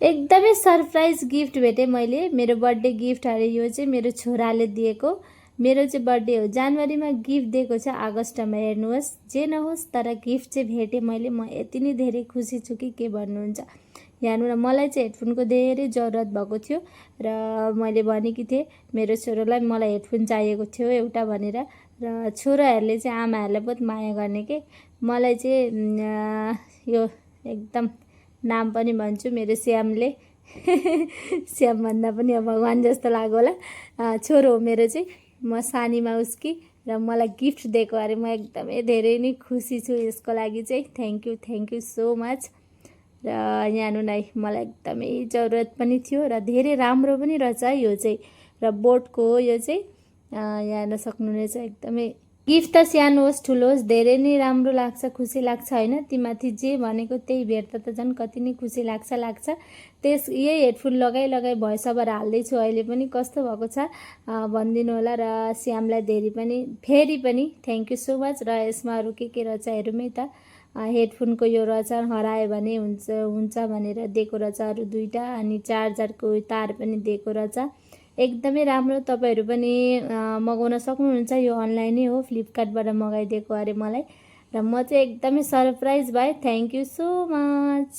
एकदमै surprise gift भेटेँ मैले। मेरो बर्थडे गिफ्ट अरे यो चाहिँ मेरो छोराले दिएको। मेरो चाहिँ बर्थडे हो जनवरीमा, गिफ्ट दिएको छ अगस्टमा। हेर्नुहोस्, जे नहोस् तर गिफ्ट चाहिँ भेटेँ मैले। म यति नै धेरै खुसी छु कि के भन्नुहुन्छ। हेर्नु न, मलाई चाहिँ हेडफोनको धेरै जरुरत भएको थियो र मैले भनेकी थिएँ मेरो छोरालाई मलाई हेडफोन चाहिएको थियो एउटा भनेर। र छोराहरूले चाहिँ आमाहरूलाई बहुत माया गर्ने के। मलाई चाहिँ यो एकदम नाम पनि भन्छु मेरो श्यामले श्याम भन्दा पनि अब भगवान् जस्तो लाग्यो होला। छोरो हो मेरो चाहिँ, म सानीमा उसकी, र मलाई गिफ्ट दिएको अरे म एकदमै धेरै नै खुसी छु यसको लागि चाहिँ। Thank you so much. र यहाँ हेर्नु न, मलाई एकदमै जरुरत पनि थियो र धेरै राम्रो पनि रहेछ यो चाहिँ। र बोटको हो यो चाहिँ, यहाँ हेर्न सक्नुहुनेछ। एकदमै गिफ्ट त सानो होस् ठुलो होस् धेरै नै राम्रो लाग्छ, खुसी लाग्छ होइन। तीमाथि जे भनेको त्यही भेट्दा त झन् कति नै खुसी लाग्छ। यही हेडफोन लगाइ भोइस ओभर हाल्दैछु अहिले पनि, कस्तो भएको छ भनिदिनु होला। र श्यामलाई फेरि पनि थ्याङ्क यू सो मच। र यसमा अरू के रहेछ हेरौँ है त। हेडफोनको यो रहेछ, हरायो भने हुन्छ भनेर दिएको रहेछ अरू दुईवटा। अनि चार्जरको तार पनि दिएको रहेछ। एकदमै राम्रो, तपाईँहरू पनि मगाउन सक्नुहुन्छ। यो अनलाइनै हो, फ्लिपकार्टबाट मगाइदिएको अरे मलाई। र म चाहिँ एकदमै सरप्राइज भएँ। Thank you so much.